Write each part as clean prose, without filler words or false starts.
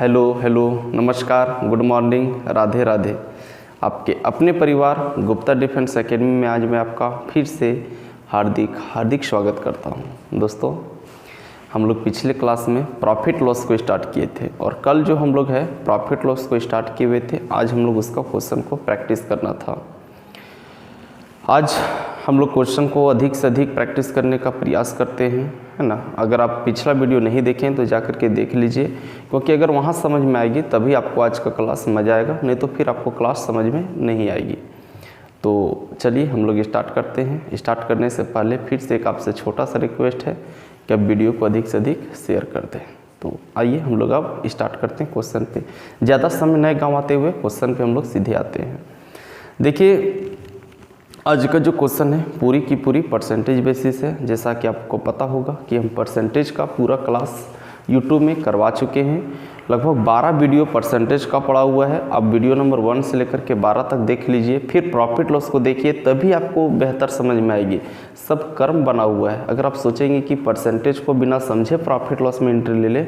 Hello hello नमस्कार, good morning, Radhe Radhe. आपके अपने परिवार गुप्ता डिफेंस एकेडमी में आज मैं आपका फिर से हार्दिक स्वागत करता हूं। दोस्तों, हम लोग पिछले क्लास में प्रॉफिट लॉस को स्टार्ट किए थे और कल जो हम लोग है प्रॉफिट लॉस को स्टार्ट किए हुए थे, आज हम लोग उसका क्वेश्चन को प्रैक्टिस करना था। आज हम लोग क्वेश्चन को अधिक से अधिक प्रैक्टिस करने का प्रयास करते हैं, है ना। अगर आप पिछला वीडियो नहीं देखें तो जा करके देख लीजिए, क्योंकि अगर वहाँ समझ में आएगी तभी आपको आज का क्लास मज़ा आएगा, नहीं तो फिर आपको क्लास समझ में नहीं आएगी। तो चलिए हम लोग स्टार्ट करते हैं। स्टार्ट करने से पहले फिर से एक आपसे छोटा सा रिक्वेस्ट है कि आप वीडियो को अधिक से अधिक शेयर कर दें। तो आइए हम लोग अब स्टार्ट करते हैं क्वेश्चन पे। ज़्यादा समय न गंवाते हुए क्वेश्चन पे हम लोग सीधे आते हैं। देखिए, आज का जो क्वेश्चन है पूरी की पूरी परसेंटेज बेसिस है। जैसा कि आपको पता होगा कि हम परसेंटेज का पूरा क्लास यूट्यूब में करवा चुके हैं। लगभग 12 वीडियो परसेंटेज का पड़ा हुआ है। आप वीडियो नंबर 1 से लेकर के 12 तक देख लीजिए, फिर प्रॉफिट लॉस को देखिए, तभी आपको बेहतर समझ में आएगी। सब कर्म बना हुआ है। अगर आप सोचेंगे कि परसेंटेज को बिना समझे प्रॉफिट लॉस में एंट्री ले ले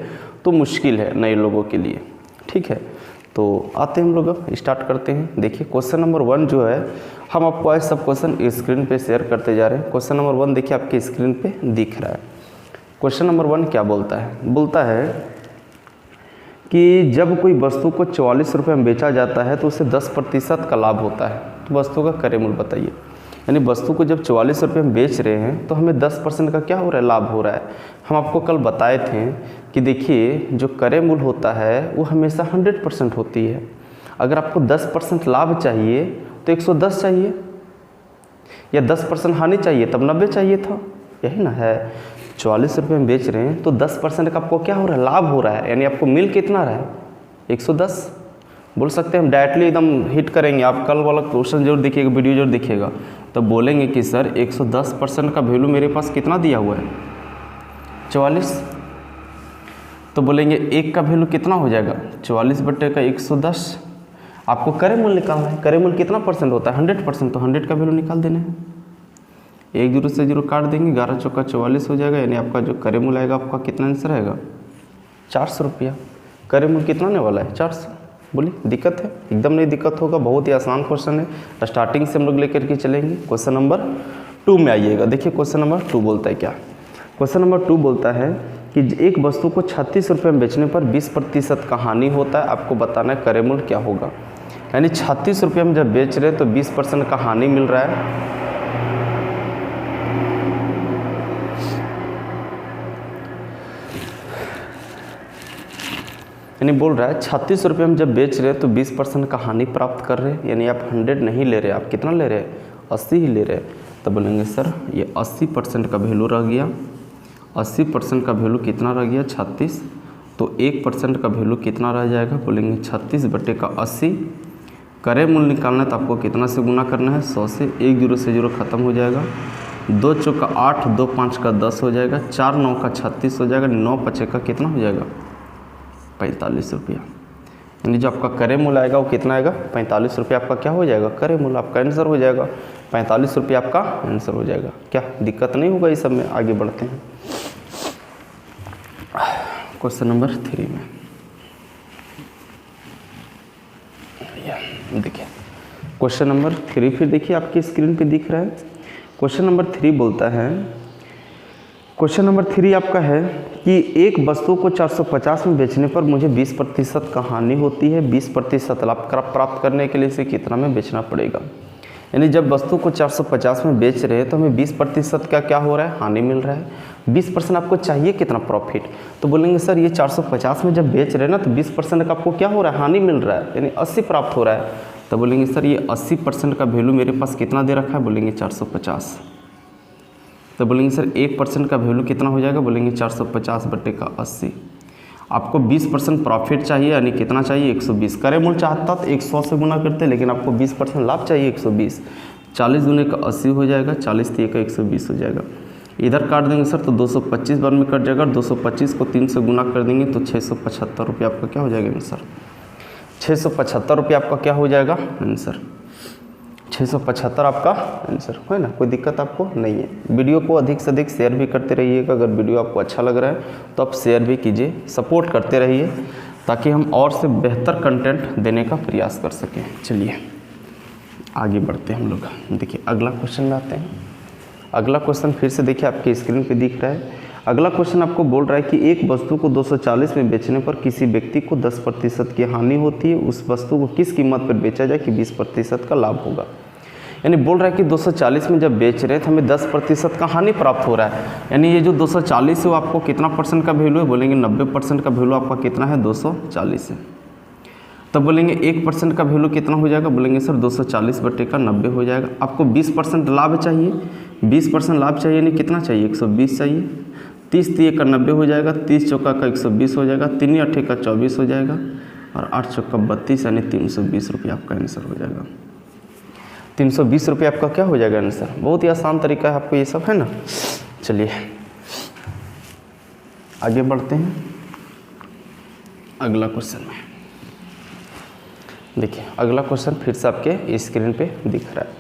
तो मुश्किल है नए लोगों के लिए। ठीक है, तो आते हैं हम लोग अब स्टार्ट करते हैं। देखिए, क्वेश्चन नंबर 1 जो है, हम आपको आज सब क्वेश्चन स्क्रीन पे शेयर करते जा रहे हैं। क्वेश्चन नंबर 1 देखिए आपके स्क्रीन पे दिख रहा है। क्वेश्चन नंबर 1 क्या बोलता है? बोलता है कि जब कोई वस्तु को 44 रुपये में बेचा जाता है तो उसे 10% का लाभ होता है। तो वस्तु का क्रय मूल्य बताइए। यानी वस्तु को जब 44 रुपये में बेच रहे हैं तो हमें 10% का क्या हो रहा है? लाभ हो रहा है। हम आपको कल बताए थे कि देखिए, जो क्रय मूल्य होता है वो हमेशा 100% होती है। अगर आपको 10% लाभ चाहिए तो 110 चाहिए, या 10% हानि चाहिए तब 90 चाहिए था। यही ना है। 44 रुपये में बेच रहे हैं तो 10% का आपको क्या हो रहा है? लाभ हो रहा है। यानी आपको मिल कितना रहा है? 110। बोल सकते हैं हम डायरेक्टली एकदम हिट करेंगे। आप कल वाला क्वेश्चन जरूर देखिएगा, वीडियो जरूर देखिएगा, तो बोलेंगे कि सर 110% का वैल्यू मेरे पास कितना दिया हुआ है? 44। तो बोलेंगे 1 का वैल्यू कितना हो जाएगा? 44/110। आपको क्रय मूल्य निकालना है। क्रय मूल्य कितना परसेंट होता है? 100%। तो 100 का वैल्यू निकाल देना है। 1 0 से 0 काट देंगे, 11 चौका 44 हो जाएगा। यानी आपका जो क्रय मूल्य आएगा आपका कितना आंसर आएगा? 400 रुपया। क्रय मूल्य कितना आने वाला है? 400। बोलिए, दिक्कत है? एकदम नहीं दिक्कत होगा। बहुत ही आसान क्वेश्चन है। स्टार्टिंग से हम लोग लेकर के चलेंगे। क्वेश्चन नंबर 2 में आइएगा। देखिए क्वेश्चन नंबर 2 बोलता है क्या? क्वेश्चन नंबर 2 बोलता है कि एक वस्तु को 36 रुपये में बेचने पर 20% का हानि होता है। आपको बताना है क्रय मूल्य क्या होगा। यानी 36 रुपये में जब बेच रहे तो 20% का हानि मिल रहा है। यानी बोल रहा है 36 रुपये में जब बेच रहे तो 20% का हानि प्राप्त कर रहे हैं। यानी आप 100 नहीं ले रहे, आप कितना ले रहे हैं? 80 ही ले रहे हैं। तब बोलेंगे सर ये 80% का वैल्यू रह गया। 80% का वैल्यू कितना रह गया? 36। तो 1% का वैल्यू कितना रह जाएगा? बोलेंगे 36/80। क्रय मूल्य निकालना है तो आपको कितना से गुना करना है? 100 से। 1 0 से 0 खत्म हो जाएगा। 2 चौका 8, 2 5 का 10 हो जाएगा। 4 9 का 36 हो जाएगा। 9 5 का कितना हो जाएगा? 45 रुपया। यानी जो आपका क्रय मूल्य आएगा वो कितना आएगा? 45 रुपये आपका क्या हो जाएगा? क्रय मूल्य आपका आंसर हो जाएगा। 45 रुपये आपका आंसर हो जाएगा। क्या दिक्कत नहीं होगा इस सब में? आगे बढ़ते हैं क्वेश्चन नंबर 3 में। देखिए क्वेश्चन नंबर 3 फिर देखिए आपकी स्क्रीन पे दिख रहा है। क्वेश्चन नंबर 3 बोलता है, क्वेश्चन नंबर 3 आपका है कि एक वस्तु को 450 में बेचने पर मुझे 20% का हानि होती है। 20% लाभ प्राप्त करने के लिए इसे कितना में बेचना पड़ेगा? यानी जब वस्तु को 450 में बेच रहे हैं तो हमें 20% का क्या हो रहा है? हानि मिल रहा है। 20% आपको चाहिए कितना प्रॉफिट? तो बोलेंगे सर ये 450 में जब बेच रहे हैं ना तो 20% का आपको क्या हो रहा है? हानि मिल रहा है। यानी 80 प्राप्त हो रहा है। तो बोलेंगे सर ये 80% का वैल्यू मेरे पास कितना दे रखा है? बोलेंगे 450। तो बोलेंगे सर 1% का वैल्यू कितना हो जाएगा? बोलेंगे 450/80। आपको 20% प्रॉफिट चाहिए, यानी कितना चाहिए? 120। क्रय मूल्य चाहता तो 100 से गुना करते, लेकिन आपको 20% लाभ चाहिए 120। 40 दूने का 80 हो जाएगा। 40 3 का 120 हो जाएगा। इधर काट देंगे सर तो 225 बार में कट जाएगा। 225 को 3 से गुना कर देंगे तो 675 रुपये आपका क्या हो जाएगा आंसर? 675 रुपये आपका क्या हो जाएगा आंसर? 675 आपका आंसर है ना। कोई दिक्कत आपको नहीं है। वीडियो को अधिक से अधिक शेयर भी करते रहिएगा। अगर वीडियो आपको अच्छा लग रहा है तो आप शेयर भी कीजिए, सपोर्ट करते रहिए। ताकि हम और से बेहतर कंटेंट देने का प्रयास कर सकें। चलिए आगे बढ़ते हैं हम लोग। देखिए अगला क्वेश्चन में आते हैं। अगला क्वेश्चन फिर से देखिए आपके स्क्रीन पे दिख रहा है। अगला क्वेश्चन आपको बोल रहा है कि एक वस्तु को 240 में बेचने पर किसी व्यक्ति को 10% की हानि होती है, उस वस्तु को किस कीमत पर बेचा जाए कि 20% का लाभ होगा। यानी बोल रहा है कि 240 में जब बेच रहे हैं तो हमें 10% का हानि प्राप्त हो रहा है। यानी ये जो 240 है वो आपको कितना परसेंट का वैल्यू है, बोलेंगे 90% का वैल्यू आपका कितना है, 240 है। तब बोलेंगे 1% का वैल्यू कितना हो जाएगा, बोलेंगे सर 240/90 हो जाएगा। आपको 20% लाभ चाहिए, 20% लाभ चाहिए यानी कितना चाहिए, 120 चाहिए। 30 × 1 = 90 हो जाएगा, 30 चौका का 120 हो जाएगा, 3 × 8 = 24 हो जाएगा और 8 चौका 32 यानी 320 रुपये आपका आंसर हो जाएगा। 320 रुपये आपका क्या हो जाएगा आंसर। बहुत ही आसान तरीका है, आपको ये सब है ना। चलिए आगे बढ़ते हैं अगला क्वेश्चन में। देखिए अगला क्वेश्चन फिर से आपके स्क्रीन पे दिख रहा है।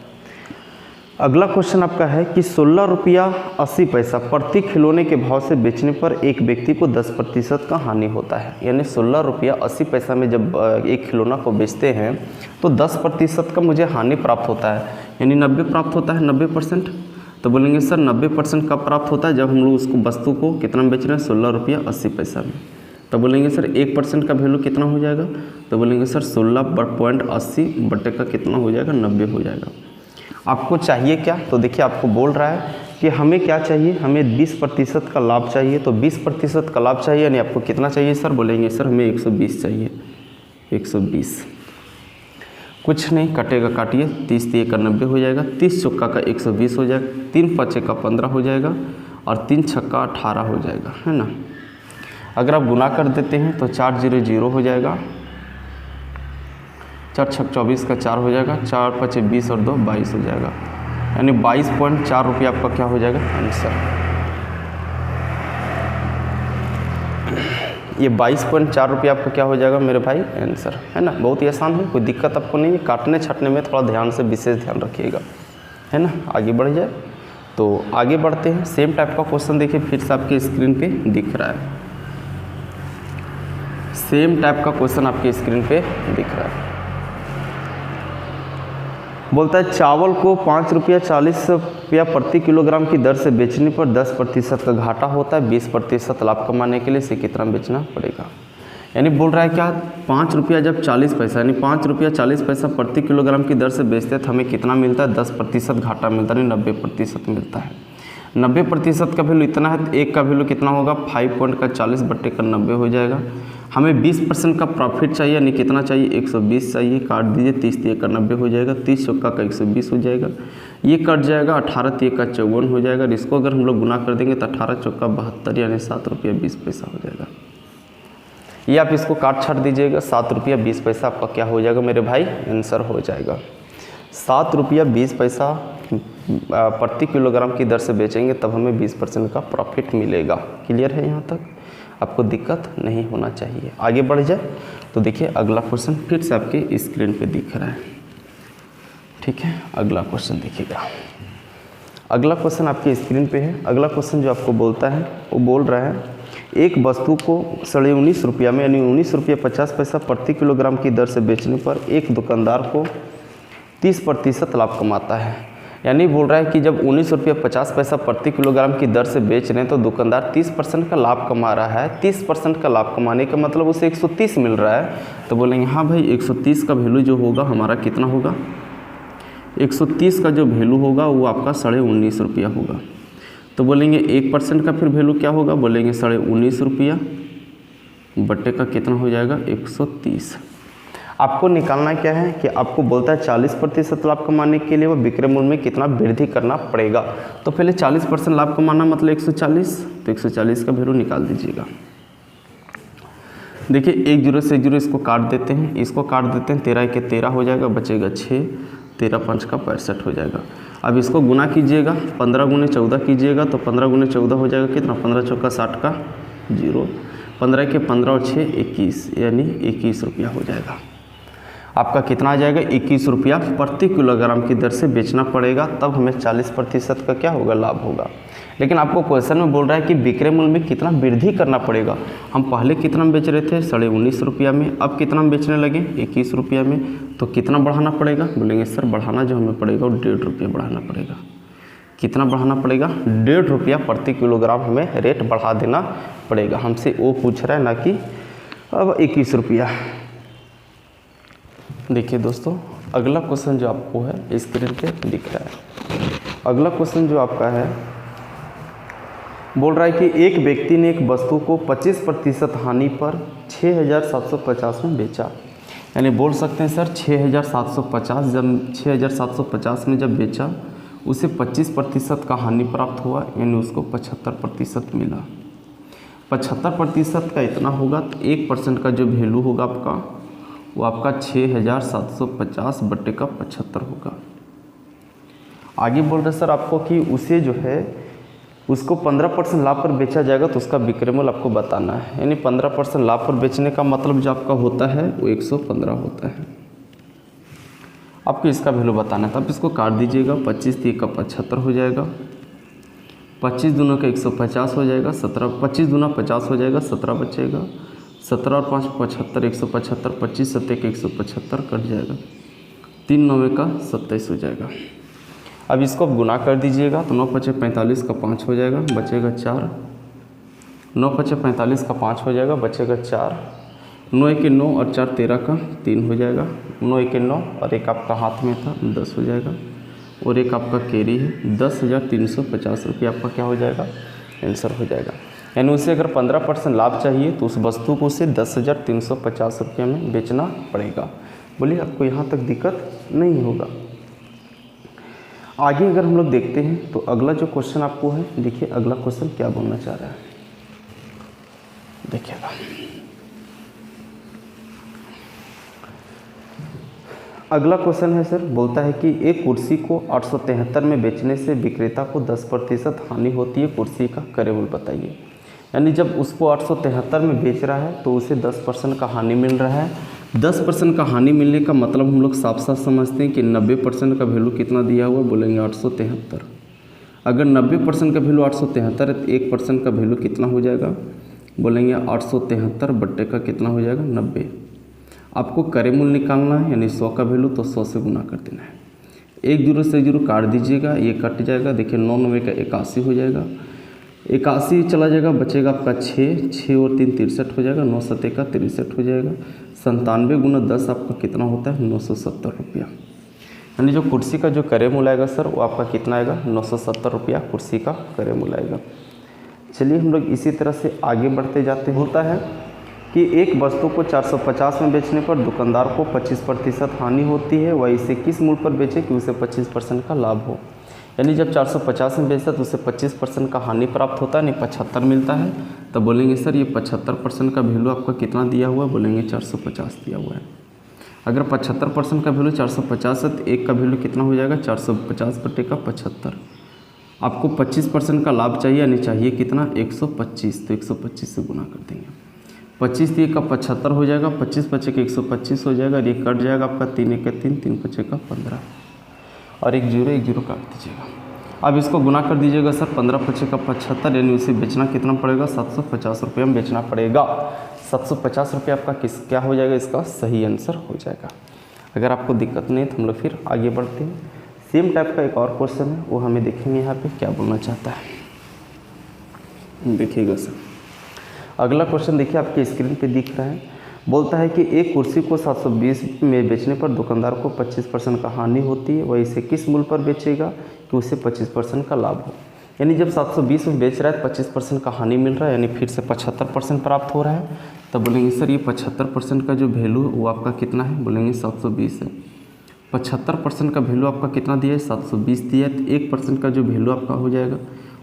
अगला क्वेश्चन आपका है कि 16 रुपया 80 पैसा प्रति खिलौने के भाव से बेचने पर एक व्यक्ति को 10% का हानि होता है। यानी 16 रुपया 80 पैसा में जब एक खिलौना को बेचते हैं तो 10% का मुझे हानि प्राप्त होता है, यानी 90 प्राप्त होता है, 90%। तो बोलेंगे सर 90% कब प्राप्त होता है, जब हम लोग उसको वस्तु को कितना में बेच रहे हैं, 16 रुपया 80 पैसा में। तो बोलेंगे सर 1% का वैल्यू कितना हो जाएगा, तो बोलेंगे सर 16.80 बटे का कितना हो जाएगा, 90 हो जाएगा। आपको चाहिए क्या, तो देखिए आपको बोल रहा है कि हमें क्या चाहिए, हमें 20% का लाभ चाहिए। तो 20% का लाभ चाहिए यानी आपको कितना चाहिए सर, बोलेंगे सर हमें 120 चाहिए, 120। कुछ नहीं कटेगा, काटिए, 30 × 1 = 90 हो जाएगा, 30 चौका का 120 हो जाएगा, 3 5 का 15 हो जाएगा और 3 छक्का 18 हो जाएगा, है ना। अगर आप गुना कर देते हैं तो 4 0 0 हो जाएगा, 4 6 24 का 4 हो जाएगा, 4 5 20 और 2 22 हो जाएगा। यानी 22.4 रुपये आपका क्या हो जाएगा आंसर। ये 22.4 रुपये आपका क्या हो जाएगा मेरे भाई आंसर, है ना। बहुत ही आसान है, कोई दिक्कत आपको नहीं है। काटने छाटने में थोड़ा ध्यान से विशेष ध्यान रखिएगा, है ना। आगे बढ़ जाए तो आगे बढ़ते हैं। सेम टाइप का क्वेश्चन देखिए फिर से आपके स्क्रीन पे दिख रहा है। सेम टाइप का क्वेश्चन आपके स्क्रीन पे दिख रहा है। बोलता है चावल को 5 रुपया 40 रुपया प्रति किलोग्राम की दर से बेचने पर 10% का घाटा होता है। 20% लाभ कमाने के लिए इसे कितना बेचना पड़ेगा। यानी बोल रहा है क्या, 5 रुपया जब 40 पैसा यानी 5 रुपया 40 पैसा प्रति किलोग्राम की दर से बेचते हैं तो हमें कितना मिलता है, 10% घाटा मिलता है, 90% मिलता है। 90% का वैल्यू इतना है, एक का वैल्यू कितना होगा, 5.40 बटे का 90 हो जाएगा। हमें 20% का प्रॉफिट चाहिए, यानी कितना चाहिए, 120 चाहिए। काट दीजिए, 30 × 1 = 90 हो जाएगा, 30 चौका का 120 हो जाएगा, ये कट जाएगा, 18 × 1 = 54 हो जाएगा। इसको अगर हम लोग गुना कर देंगे तो 18 चौका 72 यानी 7 रुपया 20 पैसा हो जाएगा। ये आप इसको काट छाट दीजिएगा, 7 रुपया 20 पैसा आपका क्या हो जाएगा मेरे भाई आंसर हो जाएगा। 7 रुपया 20 पैसा प्रति किलोग्राम की दर से बेचेंगे तब हमें 20% का प्रॉफिट मिलेगा। क्लियर है, यहाँ तक आपको दिक्कत नहीं होना चाहिए। आगे बढ़ जाए तो देखिए अगला क्वेश्चन फिर से आपके स्क्रीन पे दिख रहा है, ठीक है। अगला क्वेश्चन देखिएगा। अगला क्वेश्चन आपकी स्क्रीन पे है। अगला क्वेश्चन जो आपको बोलता है वो बोल रहा है एक वस्तु को 19.5 रुपया में यानी 19 रुपया 50 पैसा प्रति किलोग्राम की दर से बेचने पर एक दुकानदार को 30% लाभ कमाता है। यानी बोल रहा है कि जब 19 रुपया 50 पैसा प्रति किलोग्राम की दर से बेच रहे हैं तो दुकानदार 30% का लाभ कमा रहा है। 30% का लाभ कमाने का मतलब उसे 130 मिल रहा है। तो बोलेंगे हाँ भाई 130 का वैल्यू जो होगा हमारा कितना होगा, 130 का जो वैल्यू होगा वो आपका 19.5 रुपया होगा। तो बोलेंगे 1% का फिर वैल्यू क्या होगा, बोलेंगे 19.5 रुपया बट्टे का कितना हो जाएगा 130। आपको निकालना क्या है कि आपको बोलता है 40% लाभ कमाने के लिए वो विक्रय मूल्य में कितना वृद्धि करना पड़ेगा। तो पहले 40% लाभ कमाना मतलब 140, तो 140 का वैल्यू निकाल दीजिएगा। देखिए 1 0 से 1 0 इसको काट देते हैं, इसको काट देते हैं, 13 के 13 हो जाएगा, बचेगा 6, 13 5 का 65 हो जाएगा। अब इसको गुना कीजिएगा, 15 × 14 कीजिएगा तो 15 × 14 हो जाएगा कितना, 15 चौका 60 का 0, 15 के 15 और 6 21 यानी 21 रुपया हो जाएगा। आपका कितना आ जाएगा 21 रुपया प्रति किलोग्राम की दर से बेचना पड़ेगा, तब हमें 40% का क्या होगा लाभ होगा। लेकिन आपको क्वेश्चन में बोल रहा है कि विक्रय मूल्य में कितना वृद्धि करना पड़ेगा। हम पहले कितना में बेच रहे थे 19.5 रुपया में, अब कितना में बेचने लगे 21 रुपया में, तो कितना बढ़ाना पड़ेगा। बोलेंगे सर बढ़ाना जो हमें पड़ेगा वो 1.5 रुपया बढ़ाना पड़ेगा। कितना बढ़ाना पड़ेगा 1.5 रुपया प्रति किलोग्राम हमें रेट बढ़ा देना पड़ेगा। हमसे वो पूछ रहा है ना कि अब 21 रुपया। देखिए दोस्तों अगला क्वेश्चन जो आपको है स्क्रीन पे दिख रहा है। अगला क्वेश्चन जो आपका है बोल रहा है कि एक व्यक्ति ने एक वस्तु को 25% हानि पर 6,750 में बेचा। यानी बोल सकते हैं सर 6,750, जब 6,750 में जब बेचा उसे 25% का हानि प्राप्त हुआ, यानी उसको 75% मिला। 75% का इतना होगा तो 1% का जो वैल्यू होगा आपका वो आपका 6,750 बटे का 75 होगा। आगे बोल रहे सर आपको कि उसे जो है उसको 15% लाभ पर बेचा जाएगा तो उसका विक्रय मूल्य आपको बताना है। यानी 15% लाभ पर बेचने का मतलब जो आपका होता है वो 115 होता है। आपको इसका वैल्यू बताना है, तब इसको काट दीजिएगा। 25 3 का 75 हो जाएगा, 25 दूना का 150 हो जाएगा, 17 25 दूना 50 हो जाएगा, 17 बचेगा, 17 और 5 75, 175, 25 7 का 175 कट जाएगा, 3 9 का 27 हो जाएगा। अब इसको अब गुना कर दीजिएगा तो 9 5 45 का 5 हो जाएगा, बचेगा 4, 9 5 45 का 5 हो जाएगा, बचेगा 4, 9 1 9 और 4 13 का 3 हो जाएगा, 9 1 9 और एक आपका हाथ में था 10 हो जाएगा, और एक आपका कैरी है 10,350 रुपये आपका क्या हो जाएगा आंसर हो जाएगा। यानी उसे अगर 15% लाभ चाहिए तो उस वस्तु को उसे 10,350 रुपये में बेचना पड़ेगा। बोलिए आपको यहाँ तक दिक्कत नहीं होगा। आगे अगर हम लोग देखते हैं तो अगला जो क्वेश्चन आपको है, देखिए अगला क्वेश्चन क्या बोलना चाह रहा है, देखिएगा। अगला क्वेश्चन है सर, बोलता है कि एक कुर्सी को 873 में बेचने से विक्रेता को 10% हानि होती है, कुर्सी का क्रय मूल्य बताइए। यानी जब उसको 873 में बेच रहा है तो उसे 10% का हानि मिल रहा है। 10% का हानि मिलने का मतलब हम लोग साफ साफ समझते हैं कि 90% का वैल्यू कितना दिया हुआ, बोलेंगे 873। अगर 90% का वैल्यू 873 है तो 1% का वैल्यू कितना हो जाएगा, बोलेंगे 873 बट्टे का कितना हो जाएगा 90। आपको क्रय मूल्य निकालना है, यानी 100 का वैल्यू तो 100 से गुना कर देना है। 1 0 से 0 काट दीजिएगा, ये कट जाएगा। देखिए 9 9 का 81 हो जाएगा, 81 चला जाएगा, बचेगा आपका 6 और 3 63 हो जाएगा, 9 7 का 63 हो जाएगा। 97 गुना 10 आपका कितना होता है 970 रुपया। यानी जो कुर्सी का जो क्रय मूल्य आएगा सर वो आपका कितना आएगा 970 रुपया कुर्सी का क्रय मूल्य आएगा। चलिए हम लोग इसी तरह से आगे बढ़ते जाते हैं। होता है कि एक वस्तु को 450 में बेचने पर दुकानदार को 25% हानि होती है, वह इसे किस मूल्य पर बेचे कि उसे 25% का लाभ हो। यानी जब 450 में बेचता तो उसे 25% का हानि प्राप्त होता है, नहीं 75 मिलता है। तब बोलेंगे सर ये 75% का वैल्यू आपका कितना दिया हुआ है, बोलेंगे 450 दिया हुआ है। अगर 75% का वैल्यू 450 है तो एक का वैल्यू कितना हो जाएगा 450 बटे का 75। आपको 25% का लाभ चाहिए, यानी चाहिए कितना 125, तो 125 से गुना कर देंगे। 25 3 का 75 हो जाएगा, 25 5 का 125 हो जाएगा, ये कट जाएगा आपका 3 1 का 3, 3 5 का 15 और 1 0 काट दीजिएगा। अब इसको गुना कर दीजिएगा सर, 15 5 का 75, यानी उसे बेचना कितना पड़ेगा 750 रुपये में बेचना पड़ेगा। 750 रुपये आपका क्या हो जाएगा, इसका सही आंसर हो जाएगा। अगर आपको दिक्कत नहीं है तो हम लोग फिर आगे बढ़ते हैं। सेम टाइप का एक और क्वेश्चन है, वो हमें देखेंगे यहाँ पे क्या बोलना चाहता है, देखिएगा सर। अगला क्वेश्चन देखिए आपके स्क्रीन पे दिख रहा है। बोलता है कि एक कुर्सी को 720 में बेचने पर दुकानदार को 25% का हानि होती है, वह इसे किस मूल्य पर बेचेगा कि उसे 25% का लाभ हो। यानी जब 720 में बेच रहा है 25% का हानि मिल रहा है, यानी फिर से 75% प्राप्त हो रहा है। तब बोलेंगे सर ये 75% का जो वैल्यू है वो आपका कितना है, बोलेंगे 720 है। 75% का वैल्यू आपका कितना दिया है 720 दिया है, तो 1% का जो वैल्यू आपका हो जाएगा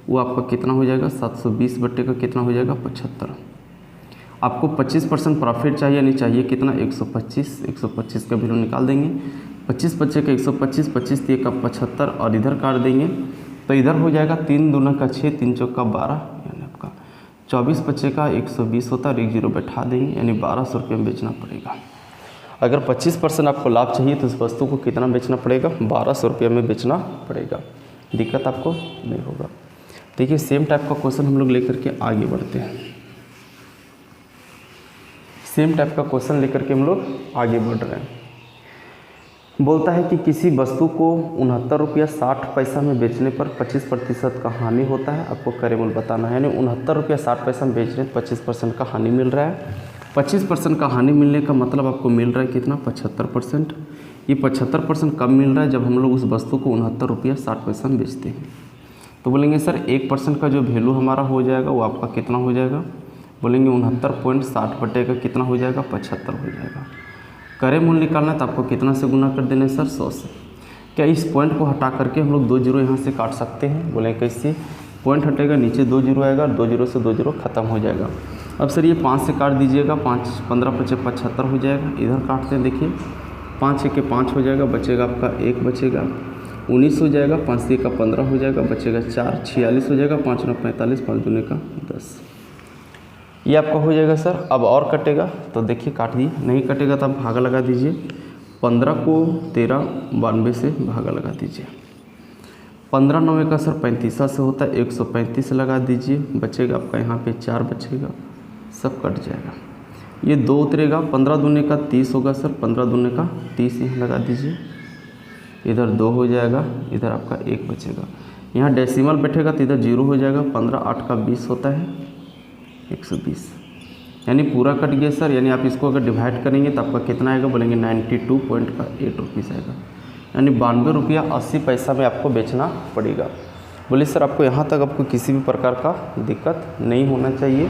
वो आपका कितना हो जाएगा 720 बट्टे का कितना हो जाएगा 75। आपको 25% प्रॉफिट चाहिए, यानी चाहिए कितना 125। 125 का वैल्यू निकाल देंगे, 25 5 का 125, 25 3 का 75 और इधर काट देंगे तो इधर हो जाएगा 3 दूना का 6, 3 चौक का 12, यानी आपका 24 5 का 120 होता है और 1 0 बैठा देंगे, यानी 1200 रुपये में बेचना पड़ेगा। अगर 25% आपको लाभ चाहिए तो इस वस्तु को कितना बेचना पड़ेगा 1200 रुपये में बेचना पड़ेगा। दिक्कत आपको नहीं होगा। देखिए सेम टाइप का क्वेश्चन हम लोग लेकर के आगे बढ़ते हैं। सेम टाइप का क्वेश्चन लेकर के हम लोग आगे बढ़ रहे हैं। बोलता है कि किसी वस्तु को 69 रुपया 60 पैसा में बेचने पर 25% का हानि होता है। आपको करेबल बताना है, यानी 69 रुपया 60 पैसा में बेच रहे हैं, 25% का हानि मिल रहा है। 25% का हानि मिलने का मतलब आपको मिल रहा है कितना, 75%। ये 75% कब मिल रहा है, जब हम लोग उस वस्तु को 69 रुपया 60 पैसा में बेचते हैं। तो बोलेंगे सर 1% का जो वैल्यू हमारा हो जाएगा वो आपका कितना हो जाएगा, बोलेंगे 69.60 बटेगा कितना हो जाएगा, 75 हो जाएगा। करे मूल्य निकालना है तो आपको कितना से गुना कर देना है सर, 100 से। क्या इस पॉइंट को हटा करके हम लोग 2 जीरो यहाँ से काट सकते हैं, बोले कैसे, पॉइंट हटेगा नीचे 2 जीरो आएगा, 2 जीरो से 2 जीरो खत्म हो जाएगा। अब सर ये 5 से काट दीजिएगा, 5 15 × 5 = 75 हो जाएगा। इधर काटते हैं, देखिए 5 × 1 = 5 हो जाएगा, बचेगा आपका 1 बचेगा, 19 हो जाएगा, 5 से 1 = 15 हो जाएगा, बचेगा 4, 46 हो जाएगा, 5 × 9 = 45, 5 दूनी का 10। ये आपका हो जाएगा सर। अब और कटेगा तो देखिए काट दिए, नहीं कटेगा तो आप भागा लगा दीजिए। 15 को 13 92 से भागा लगा दीजिए। 15 9 का सर 35 से होता है, 135 लगा दीजिए, बचेगा आपका यहाँ पे 4 बचेगा, सब कट जाएगा। ये 2 उतरेगा, 15 दूनी का 30 होगा सर, 15 दूनी का 30 यहाँ लगा दीजिए, इधर 2 हो जाएगा, इधर आपका 1 बचेगा। यहाँ डेसिमल बैठेगा तो इधर 0 हो जाएगा। 15 8 का 20 होता है, 120, यानी पूरा कट गया सर। यानी आप इसको अगर डिवाइड करेंगे तो आपका कितना आएगा, बोलेंगे 92.8 रुपीज़ आएगा, यानी 92 रुपया 80 पैसा में आपको बेचना पड़ेगा। बोले सर आपको यहाँ तक आपको किसी भी प्रकार का दिक्कत नहीं होना चाहिए।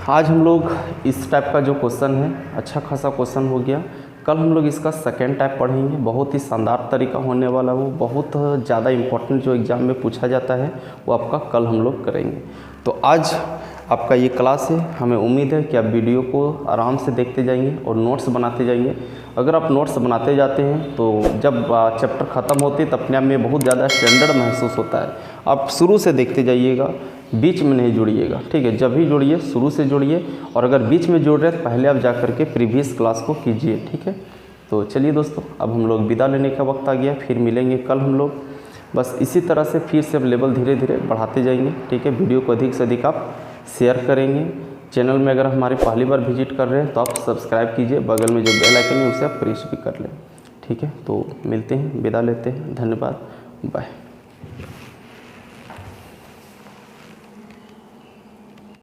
आज हम लोग इस टाइप का जो क्वेश्चन है, अच्छा खासा क्वेश्चन हो गया। कल हम लोग इसका सेकेंड टाइप पढ़ेंगे, बहुत ही शानदार तरीका होने वाला, वो बहुत ज़्यादा इम्पोर्टेंट जो एग्ज़ाम में पूछा जाता है वो आपका कल हम लोग करेंगे। तो आज आपका ये क्लास है, हमें उम्मीद है कि आप वीडियो को आराम से देखते जाएंगे और नोट्स बनाते जाएंगे। अगर आप नोट्स बनाते जाते हैं तो जब चैप्टर ख़त्म होते हैं तो अपने आप में बहुत ज़्यादा स्टैंडर्ड महसूस होता है। आप शुरू से देखते जाइएगा, बीच में नहीं जुड़िएगा, ठीक है। जब भी जुड़िए शुरू से जुड़िए, और अगर बीच में जुड़ रहे हैं तो पहले आप जा करके प्रीवियस क्लास को कीजिए, ठीक है। तो चलिए दोस्तों, अब हम लोग विदा लेने का वक्त आ गया, फिर मिलेंगे कल हम लोग। बस इसी तरह से फिर से लेवल धीरे धीरे बढ़ाते जाएंगे, ठीक है। वीडियो को अधिक से अधिक आप शेयर करेंगे। चैनल में अगर हमारे पहली बार विजिट कर रहे हैं तो आप सब्सक्राइब कीजिए, बगल में जो बेल आइकन है उसे आप प्रेस भी कर लें, ठीक है। तो मिलते हैं, विदा लेते हैं, धन्यवाद, बाय।